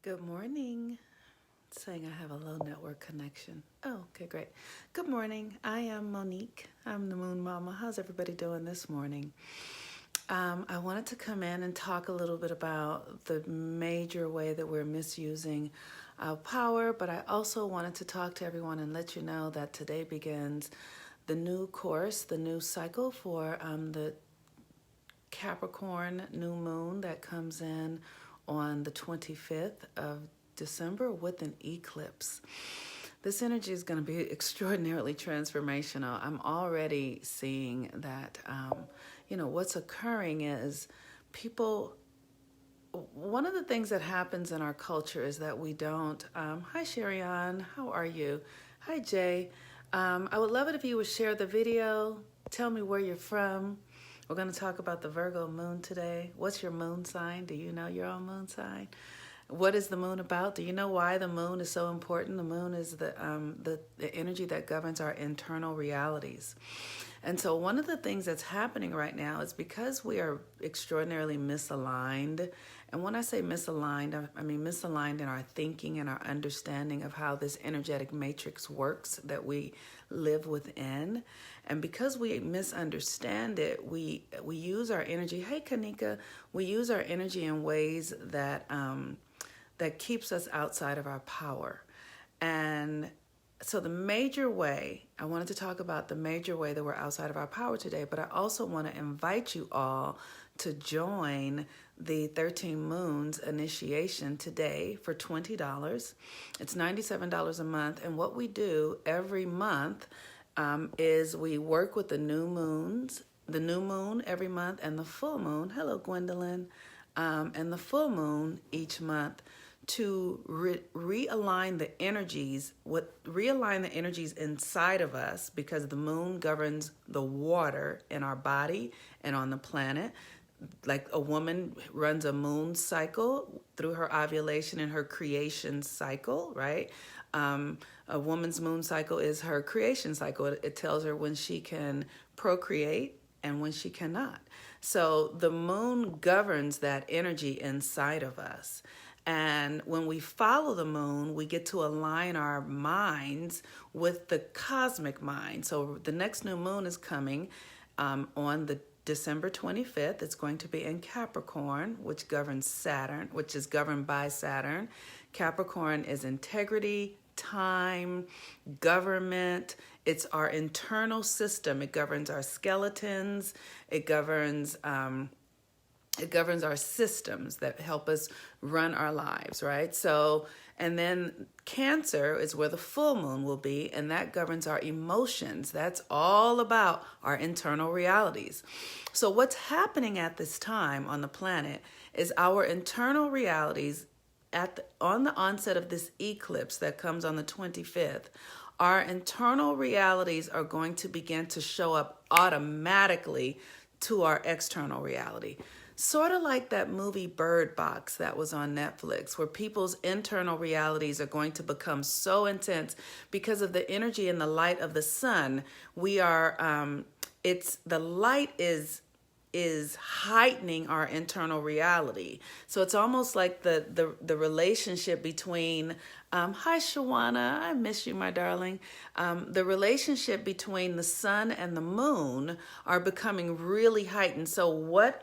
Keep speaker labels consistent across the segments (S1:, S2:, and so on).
S1: Good morning. It's saying I have a low network connection. Oh, okay, great. Good morning. I am Monique. I'm the Moon Mama. How's everybody doing this morning? I wanted to come in and talk a little bit about the major way that we're misusing our power, but I also wanted to talk to everyone and let you know that today begins the new course, the new cycle for the Capricorn new moon that comes in on the 25th of December with an eclipse. This energy is going to be extraordinarily transformational. I'm already seeing that, what's occurring is people. One of the things that happens in our culture is that we don't. Hi, Sherian. How are you? Hi, Jay. I would love it if you would share the video. Tell me where you're from. We're going to talk about the Virgo moon today. What's your moon sign? Do you know your own moon sign? What is the moon about? Do you know why the moon is so important? The moon is the energy that governs our internal realities. And so one of the things that's happening right now is because we are extraordinarily misaligned. And when I say misaligned, I mean misaligned in our thinking and our understanding of how this energetic matrix works that we live within. And because we misunderstand it, we use our energy. Hey, Kanika, we use our energy in ways that that keeps us outside of our power. And so the major way, I wanted to talk about the major way that we're outside of our power today, but I also want to invite you all to join the 13 Moons initiation today for $20. It's $97 a month. And what we do every month is we work with the new moon every month and the full moon. Hello, Gwendolyn. And the full moon each month to realign the energies, realign the energies inside of us, because the moon governs the water in our body and on the planet. Like a woman runs a moon cycle through her ovulation and her creation cycle, right? A woman's moon cycle is her creation cycle. It tells her when she can procreate and when she cannot. So the moon governs that energy inside of us. And when we follow the moon, we get to align our minds with the cosmic mind. So the next new moon is coming on the December 25th. It's going to be in Capricorn, which governs Saturn, which is governed by Saturn. Capricorn is integrity, time, government. It's our internal system. It governs our skeletons. It governs our systems that help us run our lives, right? So, and then Cancer is where the full moon will be, and that governs our emotions. That's all about our internal realities. So what's happening at this time on the planet is our internal realities on the onset of this eclipse that comes on the 25th, our internal realities are going to begin to show up automatically to our external reality. Sort of like that movie Bird Box that was on Netflix, where people's internal realities are going to become so intense because of the energy and the light of the sun. The light is heightening our internal reality. So it's almost like the relationship between, hi Shawana, I miss you, my darling. The relationship between the sun and the moon are becoming really heightened. So what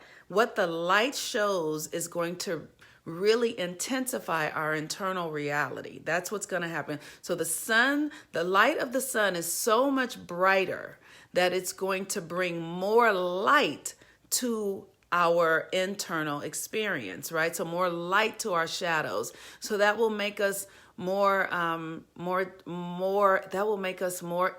S1: the light shows is going to really intensify our internal reality. That's what's going to happen. So the light of the sun is so much brighter that it's going to bring more light to our internal experience, right? So more light to our shadows. So that will make us more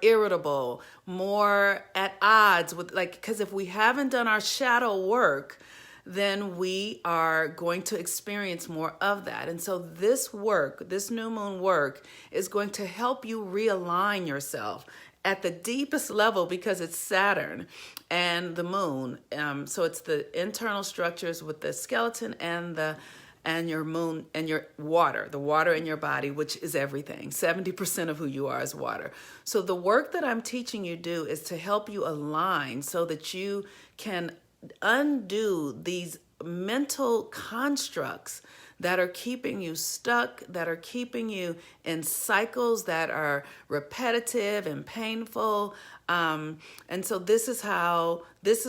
S1: irritable, more at odds with, because if we haven't done our shadow work, then we are going to experience more of that. And so this new moon work, is going to help you realign yourself at the deepest level, because it's Saturn and the moon. So it's the internal structures with the skeleton and your moon and your water, the water in your body, which is everything. 70% of who you are is water. So the work that I'm teaching you do is to help you align so that you can undo these mental constructs that are keeping you stuck, that are keeping you in cycles that are repetitive and painful. And so this is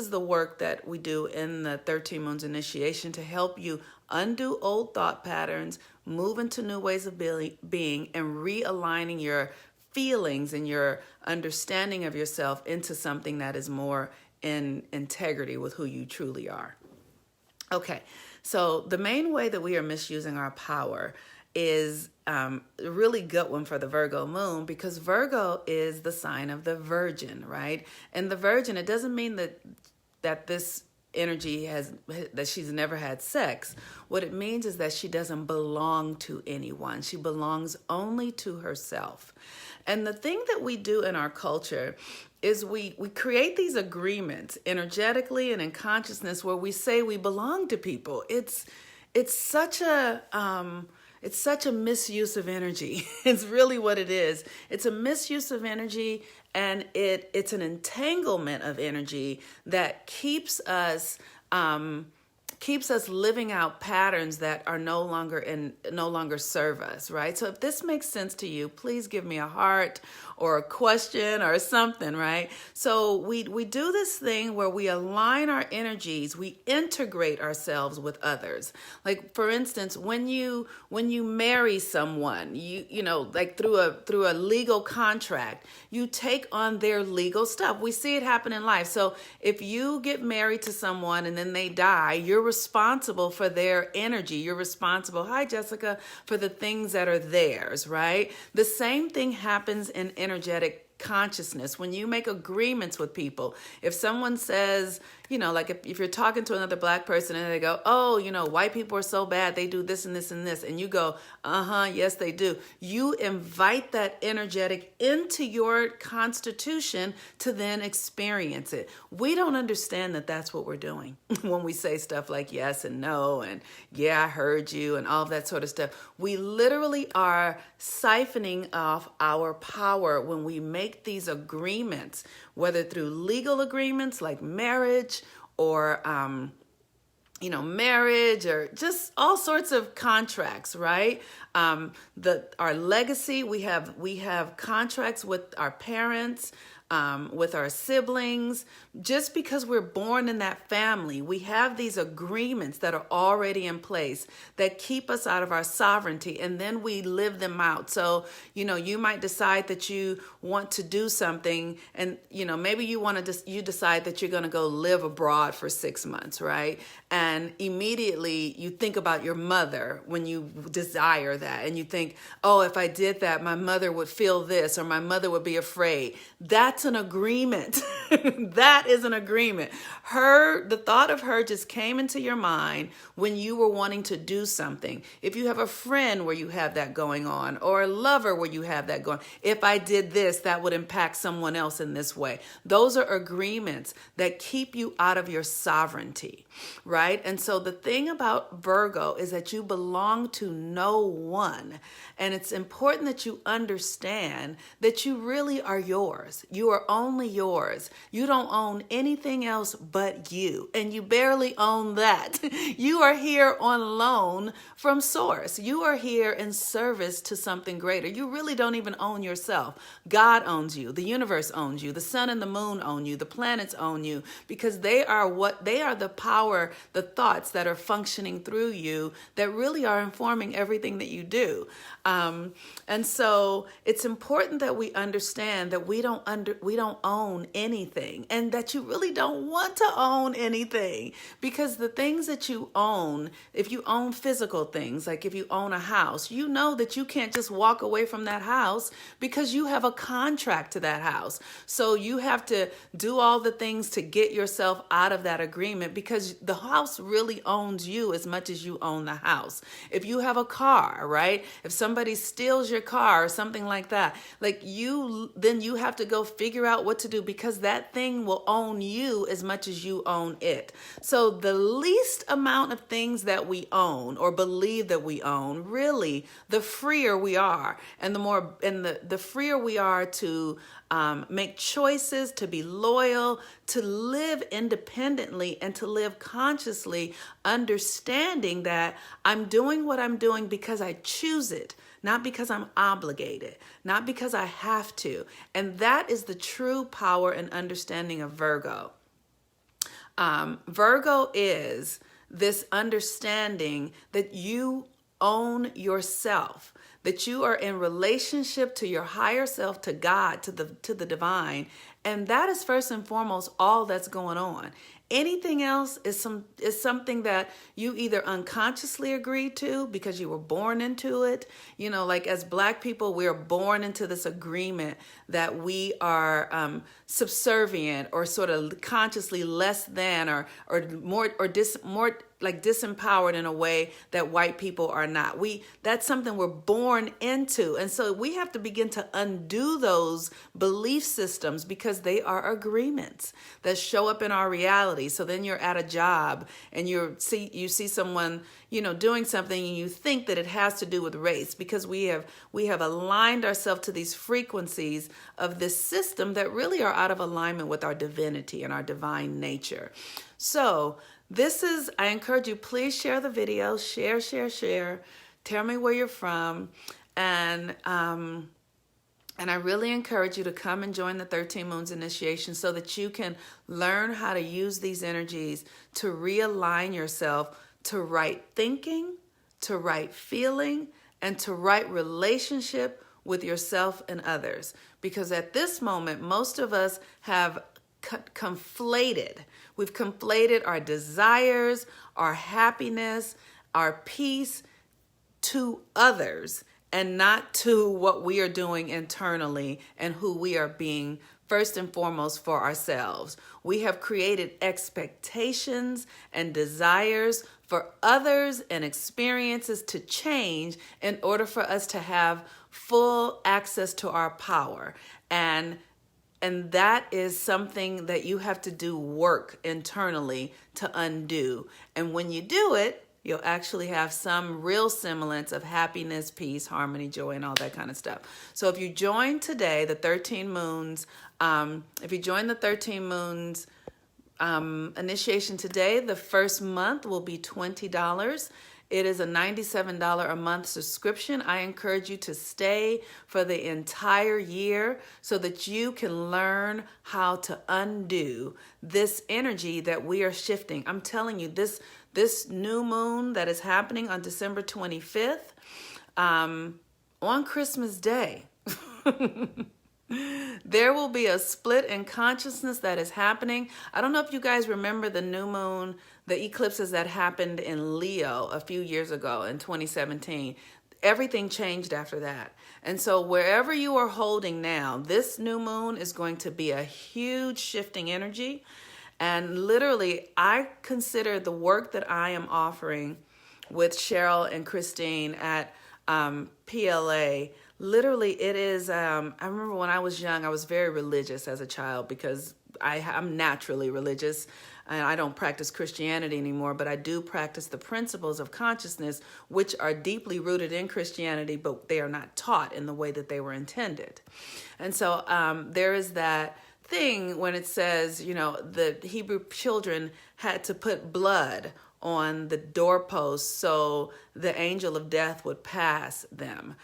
S1: the work that we do in the 13 Moons Initiation to help you undo old thought patterns, move into new ways of being, and realigning your feelings and your understanding of yourself into something that is more in integrity with who you truly are. Okay, so the main way that we are misusing our power is a really good one for the Virgo moon, because Virgo is the sign of the Virgin, right? And the Virgin, it doesn't mean that this energy that she's never had sex. What it means is that she doesn't belong to anyone. She belongs only to herself. And the thing that we do in our culture is we create these agreements energetically and in consciousness where we say we belong to people. It's such a misuse of energy. It's really what it is. It's a misuse of energy, and it's an entanglement of energy that keeps us living out patterns that are no longer serve us, right? So if this makes sense to you, please give me a heart or a question or something, right? So we do this thing where we align our energies, we integrate ourselves with others. Like, for instance, when you marry someone, you know, like through a legal contract, you take on their legal stuff. We see it happen in life. So if you get married to someone and then they die, you're responsible for their energy. You're responsible, hi Jessica, for the things that are theirs, right? The same thing happens in energetic consciousness. When you make agreements with people, if someone says, you know, like if you're talking to another Black person and they go, oh, you know, white people are so bad, they do this and this and this, and you go, yes, they do. You invite that energetic into your constitution to then experience it. We don't understand that that's what we're doing when we say stuff like yes and no and yeah, I heard you and all of that sort of stuff. We literally are siphoning off our power when we make these agreements, whether through legal agreements like marriage or marriage or just all sorts of contracts, right? Our legacy, we have contracts with our parents, with our siblings. Just because we're born in that family, we have these agreements that are already in place that keep us out of our sovereignty, and then we live them out. So, you might decide that you want to do something, and, maybe you decide that you're going to go live abroad for 6 months, right? And immediately you think about your mother when you desire that, and you think, oh, if I did that, my mother would feel this, or my mother would be afraid. That's an agreement. That is an agreement. The thought of her just came into your mind when you were wanting to do something. If you have a friend where you have that going on, or a lover where you have that going, if I did this, that would impact someone else in this way. Those are agreements that keep you out of your sovereignty, right? And so the thing about Virgo is that you belong to no one. And it's important that you understand that you really are yours. You are only yours. You don't own anything else but you. And you barely own that. You are here on loan from Source. You are here in service to something greater. You really don't even own yourself. God owns you. The universe owns you. The sun and the moon own you. The planets own you, because they are the power, the thoughts that are functioning through you that really are informing everything that you do. And so it's important that we understand that we don't own anything, and that you really don't want to own anything, because the things that you own, if you own physical things, like if you own a house, you know that you can't just walk away from that house because you have a contract to that house. So you have to do all the things to get yourself out of that agreement, because the house really owns you as much as you own the house. If you have a car, right? If somebody steals your car or something like that, then you have to go figure out what to do, because that thing will own you as much as you own it. So the least amount of things that we own or believe that we own, really, the freer we are, and the freer we are to make choices, to be loyal, to live independently, and to live consciously, understanding that I'm doing what I'm doing because I choose it, not because I'm obligated, not because I have to. And that is the true power and understanding of Virgo. Virgo is this understanding that you own yourself, that you are in relationship to your higher self, to God, to the divine. And that is first and foremost all that's going on. Anything else is something that you either unconsciously agreed to because you were born into it. You know, like as Black people, we're born into this agreement that we are subservient or sort of consciously less than or more like disempowered in a way that white people are not. That's something we're born into. And so we have to begin to undo those belief systems because they are agreements that show up in our reality. So then you're at a job and you see someone, you know, doing something and you think that it has to do with race because we have aligned ourselves to these frequencies of this system that really are out of alignment with our divinity and our divine nature. So I encourage you, please share the video, share. Tell me where you're from. And I really encourage you to come and join the 13 Moons Initiation so that you can learn how to use these energies to realign yourself to right thinking, to right feeling, and to right relationship with yourself and others. Because at this moment, most of us have We've conflated our desires, our happiness, our peace to others and not to what we are doing internally and who we are being first and foremost for ourselves. We have created expectations and desires for others and experiences to change in order for us to have full access to our power. And that is something that you have to do work internally to undo. And when you do it, you'll actually have some real semblance of happiness, peace, harmony, joy, and all that kind of stuff. So if you join today, the 13 Moons, initiation today, the first month will be $20. It is a $97 a month subscription. I encourage you to stay for the entire year so that you can learn how to undo this energy that we are shifting. I'm telling you, this new moon that is happening on December 25th, on Christmas Day, there will be a split in consciousness that is happening. I don't know if you guys remember the new moon, the eclipses that happened in Leo a few years ago in 2017. Everything changed after that. And so wherever you are holding now, this new moon is going to be a huge shifting energy. And literally, I consider the work that I am offering with Cheryl and Christine at PLA, literally it is, I remember when I was young, I was very religious as a child because I'm naturally religious. And I don't practice Christianity anymore, but I do practice the principles of consciousness, which are deeply rooted in Christianity, but they are not taught in the way that they were intended. And so there is that thing when it says, you know, the Hebrew children had to put blood on the doorpost so the angel of death would pass them.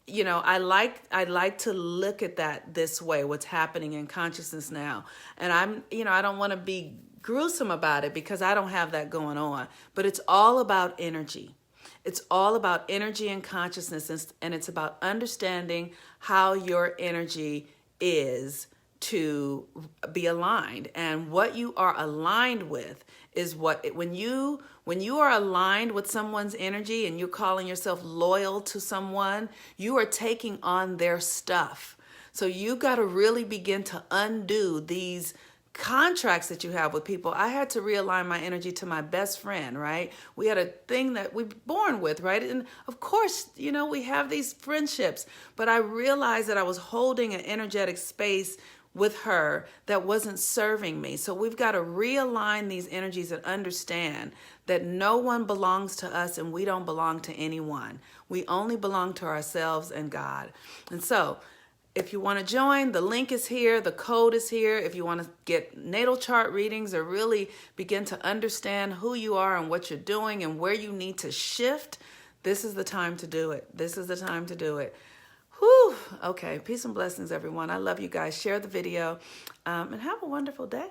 S1: You know, I like to look at that this way, what's happening in consciousness now. And I don't want to be gruesome about it because I don't have that going on, but it's all about energy. It's all about energy and consciousness, and it's about understanding how your energy is to be aligned. And what you are aligned with is when you are aligned with someone's energy and you're calling yourself loyal to someone, you are taking on their stuff. So you got to really begin to undo these contracts that you have with people. I had to realign my energy to my best friend, right? We had a thing that we were born with, right? And of course, you know, we have these friendships, but I realized that I was holding an energetic space with her that wasn't serving me. So we've got to realign these energies and understand that no one belongs to us and we don't belong to anyone. We only belong to ourselves and God. And so If you want to join, the link is here. The code is here. If you want to get natal chart readings or really begin to understand who you are and what you're doing and where you need to shift, this is the time to do it. This is the time to do it. Whew. Okay. Peace and blessings, everyone. I love you guys. Share the video and have a wonderful day.